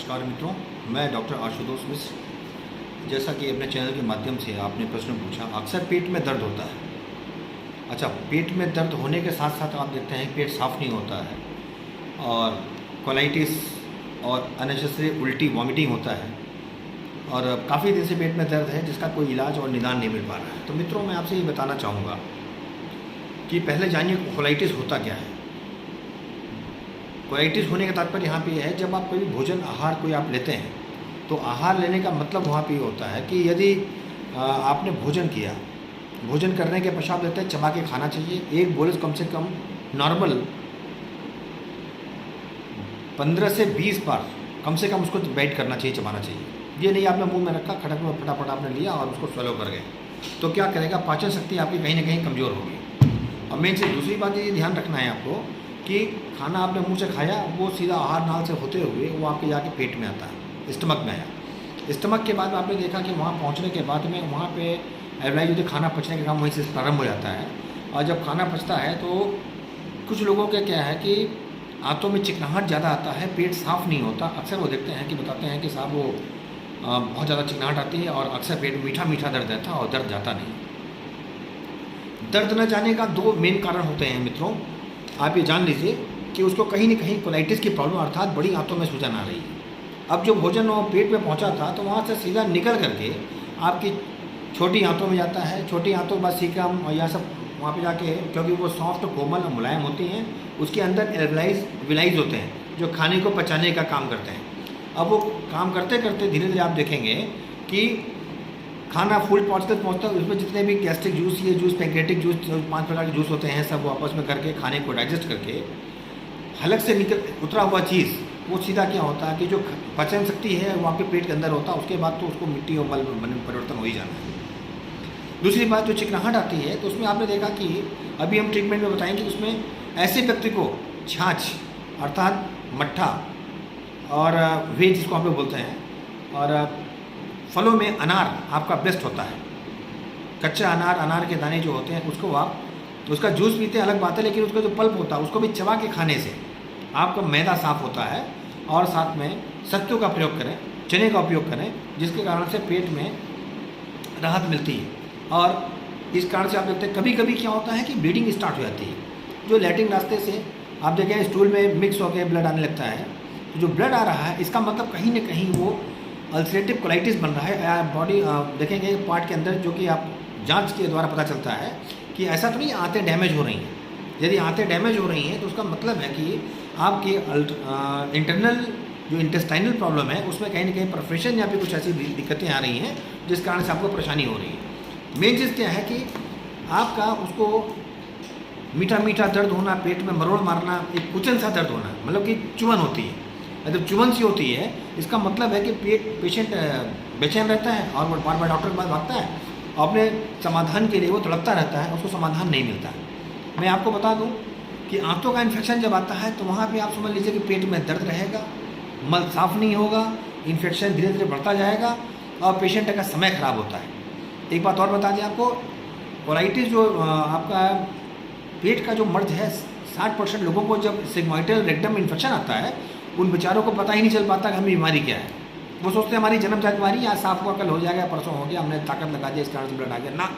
नमस्कार मित्रों, मैं डॉक्टर आशुतोष मिश्र। जैसा कि अपने चैनल के माध्यम से आपने प्रश्न पूछा, अक्सर पेट में दर्द होता है। अच्छा, पेट में दर्द होने के साथ साथ आप देखते हैं पेट साफ़ नहीं होता है और कोलाइटिस और अननेसेसरी उल्टी वॉमिटिंग होता है और काफ़ी दिन से पेट में दर्द है जिसका कोई इलाज और निदान नहीं मिल पा रहा है। तो मित्रों, मैं आपसे ये बताना चाहूँगा कि पहले जानिए कोलाइटिस होता क्या है। कोलाइटिस होने का तात्पर्य यहाँ पे है, जब आप कोई भोजन आहार कोई आप लेते हैं तो आहार लेने का मतलब वहाँ पे होता है कि यदि आपने भोजन किया, भोजन करने के पश्चात लेते हैं चबा के खाना चाहिए। एक बोलस कम से कम नॉर्मल 15 से 20 बार कम से कम उसको बैठ करना चाहिए, चबाना चाहिए। ये नहीं आपने मुंह में रखा, खटक में फटाफट आपने लिया और उसको स्वेलो कर गए, तो क्या करेगा, पाचन शक्ति आपकी कहीं ना कहीं कमज़ोर होगी। और मेन चीज़ दूसरी बात ये ध्यान रखना है आपको कि खाना आपने मुंह से खाया, वो सीधा आहार नाल से होते हुए वो आपके जाके पेट में आता है, स्टमक में आया। स्टमक के बाद आपने देखा कि वहाँ पहुँचने के बाद में वहाँ पे एवलाइज होती, खाना पचने का काम वहीं से प्रारंभ हो जाता है। और जब खाना पचता है तो कुछ लोगों का क्या है कि आंतों में चिकनाहट ज़्यादा आता है, पेट साफ़ नहीं होता। अक्सर वो देखते हैं कि बताते हैं कि साहब वो बहुत ज़्यादा चिकनाहट आती है और अक्सर पेट मीठा मीठा दर्द रहता है और दर्द जाता नहीं। दर्द न जाने का दो मेन कारण होते हैं मित्रों, आप ये जान लीजिए कि उसको कहीं न कहीं कोलाइटिस की प्रॉब्लम अर्थात बड़ी आंतों में सूजन आ रही है। अब जो भोजन वो पेट में पहुंचा था तो वहाँ से सीधा निकल करके आपकी छोटी आंतों में जाता है। छोटी आंतों के बाद सीकम और यह सब वहाँ पे जाके, क्योंकि वो सॉफ्ट कोमल और मुलायम होती हैं, उसके अंदर विलाइज होते हैं जो खाने को पचाने का काम करते हैं। अब वो काम करते करते धीरे धीरे आप देखेंगे कि खाना फूड पहुँचता उसमें जितने भी गैस्ट्रिक जूस, ये जूस, पैंक्रेटिक जूस, 5 प्रकार के जूस होते हैं, सब वो आपस में करके खाने को डाइजेस्ट करके हलक से निकल उतरा हुआ चीज़ वो सीधा क्या होता है कि जो पाचन शक्ति है वो आपके पेट के अंदर होता है। उसके बाद तो उसको मिट्टी और मल में परिवर्तन हो ही जाना है। दूसरी बात, जो चिकनाहट आती है तो उसमें आपने देखा कि अभी हम ट्रीटमेंट में बताएंगे कि उसमें ऐसे व्यक्ति को छाछ अर्थात मट्ठा और वेज जिसको आप लोग बोलते हैं, और फलों में अनार आपका बेस्ट होता है। कच्चा अनार, अनार के दाने जो होते हैं उसको आप उसका जूस पीते हैं अलग बात है, लेकिन उसका जो पल्प होता है उसको भी चबा के खाने से आपका मैदा साफ़ होता है। और साथ में सत्तू का प्रयोग करें, चने का उपयोग करें, जिसके कारण से पेट में राहत मिलती है। और इस कारण से आप देखते हैं कभी कभी क्या होता है कि ब्लीडिंग स्टार्ट हो जाती है, जो लैट्रिन रास्ते से आप देखें स्टूल में मिक्स होकर ब्लड आने लगता है। तो जो ब्लड आ रहा है इसका मतलब कहीं ना कहीं वो अल्सरेटिव कोलाइटिस बन रहा है। बॉडी देखेंगे पार्ट के अंदर, जो कि आप जांच के द्वारा पता चलता है कि ऐसा तो नहीं आंतें डैमेज हो रही हैं। यदि आंतें डैमेज हो रही हैं तो उसका मतलब है कि आपके इंटरनल जो इंटेस्टाइनल प्रॉब्लम है उसमें कहीं ना कहीं परफोरेशन या फिर कुछ ऐसी दिक्कतें आ रही हैं जिस कारण से आपको परेशानी हो रही है। मेन चीज़ क्या है कि आपका उसको मीठा मीठा दर्द होना, पेट में मरोड़ मारना, एक कुचन सा दर्द होना, मतलब कि चुभन होती है। जब चुभन सी होती है इसका मतलब है कि पेशेंट बेचैन रहता है और बार बार डॉक्टर के पास भागता है, अपने समाधान के लिए वो तड़पता रहता है, उसको समाधान नहीं मिलता है। मैं आपको बता दूं कि आंतों का इन्फेक्शन जब आता है तो वहाँ पे आप समझ लीजिए कि पेट में दर्द रहेगा, मल साफ़ नहीं होगा, इन्फेक्शन धीरे धीरे बढ़ता जाएगा और पेशेंट का समय खराब होता है। एक बात और बता दें आपको, कोलाइटिस जो आपका पेट का जो मर्ज है, 60% लोगों को जब सिग्मोइडल रेक्टम इन्फेक्शन आता है उन बेचारों को पता ही नहीं चल पाता कि हमें बीमारी क्या है। वो सोचते हैं हमारी जन्मजात बीमारी, आज साफ हुआ, कल हो जाएगा, परसों हो गया, हमने ताकत लगा दिया, इस कारण से ब्लड आ गया ना।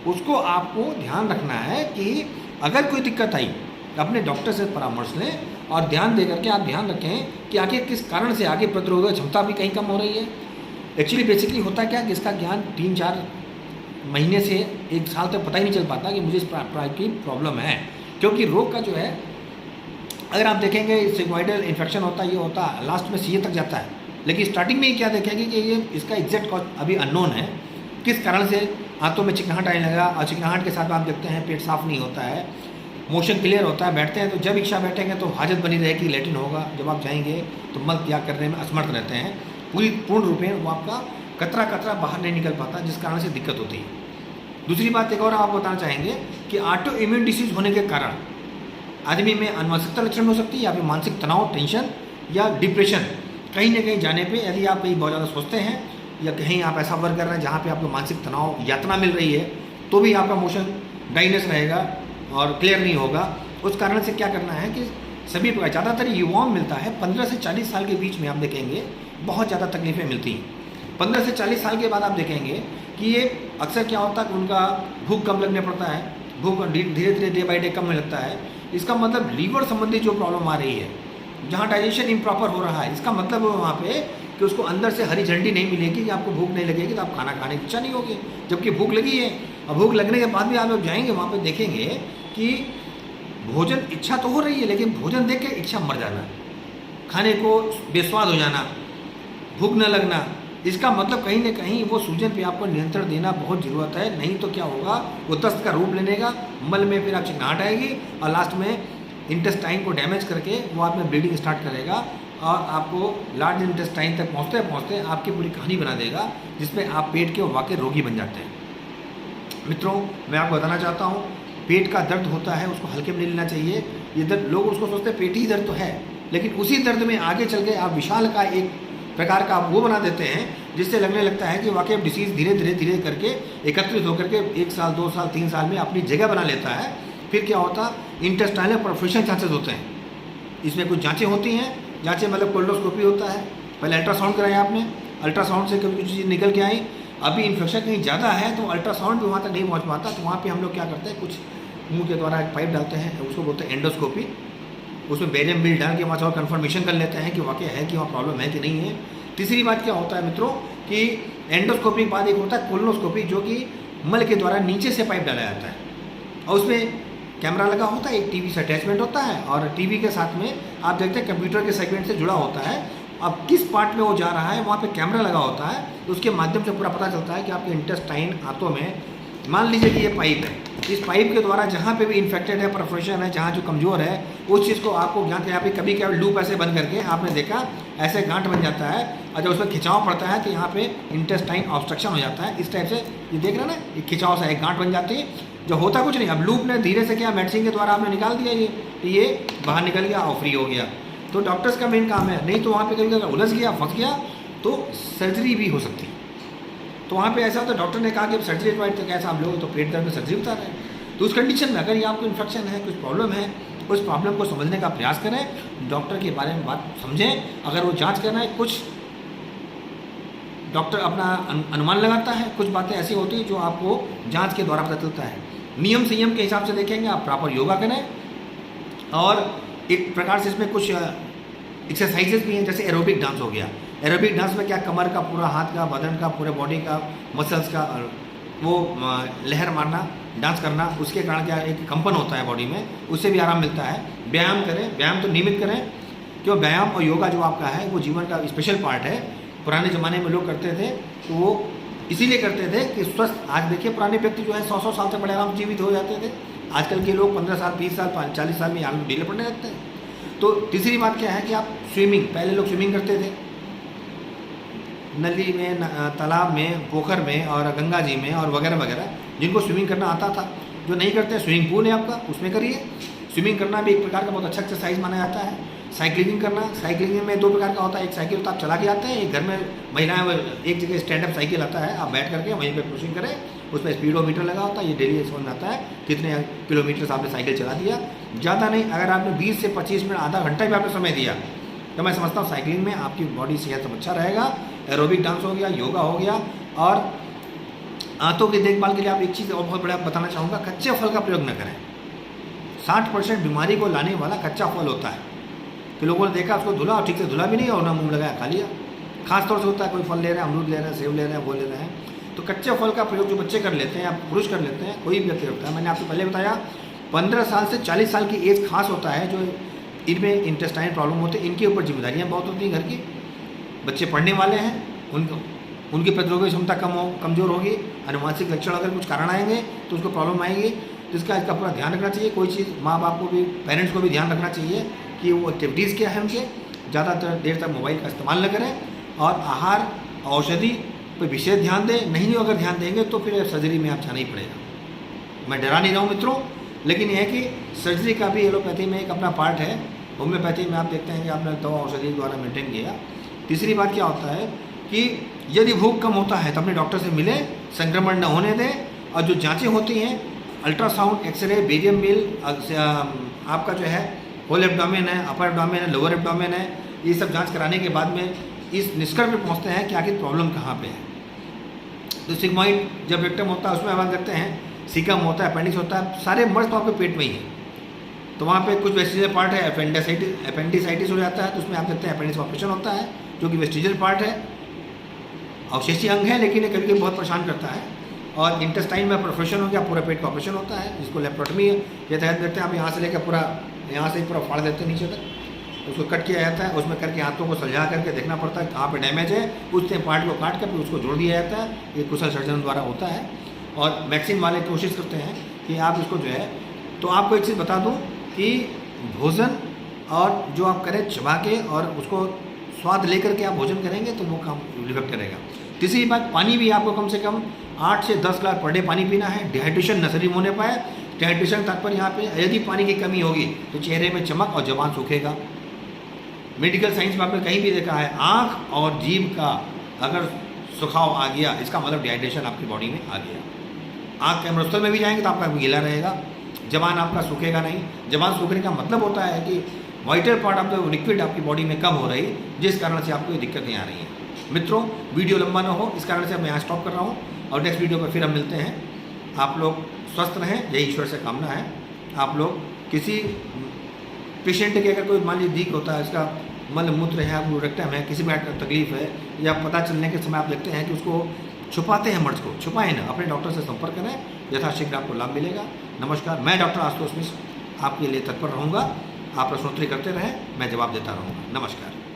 उसको आपको ध्यान रखना है कि अगर कोई दिक्कत आई अपने डॉक्टर से परामर्श लें और ध्यान दे करके आप ध्यान रखें कि आखिर किस कारण से आगे प्रतिरोधक क्षमता भी कहीं कम हो रही है। एक्चुअली बेसिकली होता क्या कि इसका ज्ञान 3-4 महीने से 1 साल तक पता ही नहीं चल पाता कि मुझे इस प्रकार की प्रॉब्लम है, क्योंकि रोग का जो है अगर आप देखेंगे सिग्मोइडल इन्फेक्शन होता है, ये होता है लास्ट में सीए तक जाता है, लेकिन स्टार्टिंग में ही क्या देखेंगे कि ये इसका एग्जैक्ट कॉज अभी अननोन है, किस कारण से आंतों में चिकनाहट आने लगा। और चिकनाहट के साथ आप देखते हैं पेट साफ़ नहीं होता है, मोशन क्लियर होता है, बैठते हैं तो जब इच्छा बैठेंगे तो हाजत बनी रहेगी, लेटिन होगा, जब आप जाएंगे तो मल त्याग करने में असमर्थ रहते हैं, पूर्ण रूप में वो आपका कतरा कतरा बाहर नहीं निकल पाता, जिस कारण से दिक्कत होती है। दूसरी बात एक और आप बताना चाहेंगे कि ऑटो इम्यून डिसीज होने के कारण आदमी में अनुवंशिकता लक्षण हो सकती है, या फिर मानसिक तनाव, टेंशन या डिप्रेशन कहीं ना कहीं जाने पे, यदि आप कहीं बहुत ज़्यादा सोचते हैं या कहीं आप ऐसा वर्क कर रहे हैं जहाँ पे आपको मानसिक तनाव यातना मिल रही है, तो भी आपका मोशन डाइनेस रहेगा और क्लियर नहीं होगा। उस कारण से क्या करना है कि सभी प्रकार, ज़्यादातर युवाओं में मिलता है। 15 से 40 साल के बीच में आप देखेंगे बहुत ज़्यादा तकलीफ़ें मिलती हैं। 15 से 40 साल के बाद आप देखेंगे कि ये अक्सर क्या होता है कि उनका भूख कम लगने पड़ता है, भूख धीरे धीरे डे बाई डे कम लगता है। इसका मतलब लीवर संबंधी जो प्रॉब्लम आ रही है, जहाँ डाइजेशन इम्प्रॉपर हो रहा है, इसका मतलब वहाँ पे कि उसको अंदर से हरी झंडी नहीं मिलेगी कि आपको भूख नहीं लगेगी तो आप खाना खाने की इच्छा नहीं होगी, जबकि भूख लगी है। और भूख लगने के बाद भी आप लोग जाएंगे वहाँ पे देखेंगे कि भोजन इच्छा तो हो रही है, लेकिन भोजन देख के इच्छा मर जाना, खाने को बेस्वाद हो जाना, भूख न लगना। इसका मतलब कहीं ना कहीं वो सूजन पे आपको नियंत्रण देना बहुत ज़रूरत है। नहीं तो क्या होगा, वो दस्त का रूप लेने का, मल में फिर आप चिकनाहट आएगी और लास्ट में इंटेस्टाइन को डैमेज करके वो आप में ब्लीडिंग स्टार्ट करेगा और आपको लार्ज इंटेस्टाइन तक पहुँचते पहुँचते आपकी पूरी कहानी बना देगा, जिसमें आप पेट के वाकई रोगी बन जाते हैं। मित्रों, मैं आपको बताना चाहता हूँ, पेट का दर्द होता है उसको हल्के में नहीं लेना चाहिए। ये दर्द, लोग उसको सोचते हैं पेट ही दर्द तो है, लेकिन उसी दर्द में आगे चल के आप विशाल का एक प्रकार का आप वो बना देते हैं जिससे लगने लगता है कि वाकई डिसीज़ धीरे धीरे धीरे करके एकत्रित होकर के 1 साल 2 साल 3 साल में अपनी जगह बना लेता है। फिर क्या होता, इंटेस्टाइनल परफोरेशन चांसेस होते हैं। इसमें कुछ जांचें होती हैं, जांचें मतलब कोल्डोस्कोपी होता है, पहले अल्ट्रासाउंड कराया आपने, अल्ट्रासाउंड से कभी कुछ चीज़ निकल के आई। अभी इन्फेक्शन कहीं ज़्यादा है तो अल्ट्रासाउंड भी वहाँ तक नहीं पहुँच पाता, तो वहाँ पे हम लोग क्या करते हैं, कुछ मुंह के द्वारा एक पाइप डालते हैं, उसको बोलते हैं एंडोस्कोपी। उसमें बेरियम बिल डाल के वहाँ से कन्फर्मेशन कर लेते हैं कि वाकई है कि वहाँ प्रॉब्लम है कि नहीं है। तीसरी बात क्या होता है मित्रों कि एंडोस्कोपी के बाद एक होता है कोलोनोस्कोपी, जो कि मल के द्वारा नीचे से पाइप डाला जाता है और उसमें कैमरा लगा होता है, एक टीवी से अटैचमेंट होता है और टीवी के साथ में आप देखते हैं कंप्यूटर के सेगमेंट से जुड़ा होता है। अब किस पार्ट में वो जा रहा है वहाँ पे कैमरा लगा होता है, तो उसके माध्यम से पूरा पता चलता है कि आपके इंटेस्टाइन आंतों में, मान लीजिए कि ये पाइप है, इस पाइप के द्वारा जहाँ पे भी इन्फेक्टेड है, परफोरेशन है, जहाँ जो कमज़ोर है, उस चीज़ को आपको ज्ञात है। यहाँ पे कभी कभी लूप ऐसे बंद करके आपने देखा ऐसे गांठ बन जाता है और जब उसमें खिंचाव पड़ता है तो यहाँ पे इंटेस्टाइन ऑब्स्ट्रक्शन हो जाता है। इस टाइप से ये देख रहे हैं ना, ये खिंचाव से एक गांठ बन जाती है, जो होता कुछ नहीं। अब लूप ने धीरे से क्या मेडिसिन के द्वारा आपने निकाल दिया, ये बाहर निकल गया और फ्री हो गया। तो डॉक्टर्स का मेन काम है, नहीं तो वहाँ पे कभी अगर उलझ गया, फंस गया तो सर्जरी भी हो सकती है। तो वहाँ पे ऐसा होता है, डॉक्टर ने कहा कि सर्जरी एडवाइस तो कैसा आप लोग तो पेट दर्द में सर्जरी बता रहे हैं। तो उस कंडीशन में अगर ये आपको इन्फेक्शन है, कुछ प्रॉब्लम है, उस प्रॉब्लम को समझने का प्रयास करें, डॉक्टर के बारे में बात समझें। अगर वो जांच करना है, कुछ डॉक्टर अपना अनुमान लगाता है, कुछ बातें ऐसी होती हैं जो आपको जांच के द्वारा पता चलता है। नियम संयम के हिसाब से देखेंगे, आप प्रॉपर योगा करें और एक प्रकार से इसमें कुछ एक्सरसाइजेस भी हैं, जैसे एरोबिक डांस हो गया। एरोबिक डांस में क्या, कमर का, पूरा हाथ का, बदन का, पूरे बॉडी का, मसल्स का वो लहर मारना, डांस करना, उसके कारण क्या एक कंपन होता है बॉडी में, उससे भी आराम मिलता है। व्यायाम करें, व्यायाम तो नियमित करें, क्यों व्यायाम और योगा जो आपका है वो जीवन का स्पेशल पार्ट है। पुराने ज़माने में लोग करते थे तो वो इसीलिए करते थे कि स्वस्थ, आज देखिए पुराने व्यक्ति जो है 100-100 साल से बड़े आराम जीवित हो जाते थे। आजकल के लोग 15 साल, 20 साल, 40 साल में आराम ढीले पड़ने लगते हैं। तो तीसरी बात क्या है कि आप स्विमिंग, पहले लोग स्विमिंग करते थे नली में, तालाब में, पोखर में और गंगा जी में और वगैरह वगैरह, जिनको स्विमिंग करना आता था। जो नहीं करते, स्विमिंग पूल है आपका, उसमें करिए। स्विमिंग करना भी एक प्रकार का बहुत अच्छा एक्सरसाइज माना जाता है। साइकिलिंग करना, साइकिलिंग में 2 प्रकार का होता है, एक साइकिल तो आप चला के आते हैं, एक घर में महिलाएं एक जगह स्टैंड अप साइकिल आता है, आप बैठ करके वहीं पे पुशिंग करें, उसमें स्पीडोमीटर लगा होता है, ये डेली समझ में आता है कितने किलोमीटर आपने साइकिल चला दिया। ज़्यादा नहीं, अगर आपने 20 से 25 मिनट, आधा घंटा भी आपने समय दिया तो मैं समझता हूँ साइकिलिंग में आपकी बॉडी सेहत सब अच्छा रहेगा। एरोबिक डांस हो गया, योगा हो गया। और आंतों की देखभाल के लिए आप एक चीज़ और बहुत बड़ा बताना चाहूँगा, कच्चे फल का प्रयोग न करें। 60% बीमारी को लाने वाला कच्चा फल होता है। तो लोगों ने देखा उसको धुला और ठीक से धुला भी नहीं और ना मुँह लगाया, खा लिया। खास तौर से होता है कोई फल ले रहे हैं, अमरूद ले रहे हैं, सेब ले रहे हैं, वो ले रहे हैं, तो कच्चे फल का प्रयोग जो बच्चे कर लेते हैं या पुरुष कर लेते हैं, कोई भी व्यक्ति करता है। मैंने आपको पहले बताया 15 साल से 40 साल की एज खास होता है जो इनमें इंटेस्टाइन प्रॉब्लम होते हैं, इनके ऊपर जिम्मेदारियाँ बहुत होती हैं घर की। बच्चे पढ़ने वाले हैं, उनकी प्रतिरोधक क्षमता कमज़ोर होगी, अनुवांशिक लक्षण अगर कुछ कारण आएंगे तो उसको प्रॉब्लम आएगी। तो इसका पूरा ध्यान रखना चाहिए। कोई चीज़ माँ बाप को भी, पेरेंट्स को भी ध्यान रखना चाहिए कि वो एक्टिविटीज़ क्या है उनके, ज़्यादातर देर तक मोबाइल का इस्तेमाल न करें और आहार औषधि पर विशेष ध्यान दें। नहीं अगर ध्यान देंगे तो फिर सर्जरी में आप जाना ही पड़ेगा। मैं डरा नहीं रहा हूँ मित्रों, लेकिन यह है कि सर्जरी का भी एलोपैथी में एक अपना पार्ट है। होम्योपैथी में आप देखते हैं कि आपने दवा औषधि द्वारा मेंटेन किया। तीसरी बात क्या होता है कि यदि भूख कम होता है तो अपने डॉक्टर से मिलें, संक्रमण न होने दें। और जो जांचें होती हैं, अल्ट्रासाउंड, एक्सरे, बेरियम बिल, आपका जो है होल एब्डोमेन है, अपर एब्डोमेन है, लोअर एब्डोमेन है, ये सब जांच कराने के बाद में इस निष्कर्ष में पहुंचते हैं कि आखिर प्रॉब्लम कहाँ पे है। तो सिग्मॉइड जब रेक्टम होता है उसमें हम करते हैं, सीकम होता है, अपेंडिक्स होता है, सारे मर्ज तो आपके पेट में ही है। तो वहाँ पे कुछ वेस्टिजियल पार्ट है, अपेंडिसाइटिस हो जाता है, तो उसमें आप देखते हैं अपेंडिक्स ऑपरेशन होता है जो कि वेस्टिजियल पार्ट है, अवशेषी अंग है, लेकिन ये कभी कभी बहुत परेशान करता है। और इंटेस्टाइन में परफोरेशन हो गया, पूरा पेट का ऑपरेशन होता है जिसको लेप्रोटमी ये तहत देते हैं। आप यहाँ से लेकर पूरा यहाँ से पूरा फाड़ देते हैं नीचे तक, उसको कट किया जाता है, उसमें करके हाथों को सुलझा करके देखना पड़ता है कहाँ पे डैमेज है, उस पार्ट को काट कर फिर उसको जोड़ दिया जाता है। ये कुशल सर्जन द्वारा होता है। और वैक्सीन वाले कोशिश करते हैं कि आप इसको जो है, तो आपको एक चीज़ बता दूँ कि भोजन और जो आप करें चबा के और उसको स्वाद लेकर के आप भोजन करेंगे तो वो काम इफेक्ट करेगा। तीसरी बात, पानी भी आपको कम से कम 8 से 10 ग्लास पर डे पानी पीना है। डिहाइड्रेशन न शरीर होने पाए, डिहाइड्रेशन तात्पर्य यहाँ पे यदि पानी की कमी होगी तो चेहरे में चमक और जबान सूखेगा। मेडिकल साइंस में आपने कहीं भी देखा है, आँख और जीभ का अगर सुखाव आ गया, इसका मतलब डिहाइड्रेशन आपकी बॉडी में आ गया। आँख के अमृतस्थल में भी जाएंगे तो आपका गीला रहेगा, जबान आपका सूखेगा नहीं। जबान सूखने का मतलब होता है कि vital part of the liquid आपकी बॉडी में कम हो रही, जिस कारण से आपको ये दिक्कतें आ रही हैं। मित्रों, वीडियो लंबा ना हो इस कारण से मैं यहाँ स्टॉप कर रहा हूँ और नेक्स्ट वीडियो पर फिर हम मिलते हैं। आप लोग स्वस्थ रहें, यही ईश्वर से कामना है। आप लोग किसी पेशेंट के अगर कोई मान लीजिए दीक होता है, इसका मल मूत्र है, आपको रेक्टम है, किसी प्रकार का तकलीफ है, या पता चलने के समय आप देखते हैं कि उसको छुपाते हैं, मर्ज को छुपाएं ना, अपने डॉक्टर से संपर्क करें, यथाशीघ्र आपको लाभ मिलेगा। नमस्कार, मैं डॉक्टर आशुतोष मिश्र आपके लिए तत्पर रहूँगा। आप प्रश्नोत्तरी करते रहें, मैं जवाब देता रहूँगा। नमस्कार।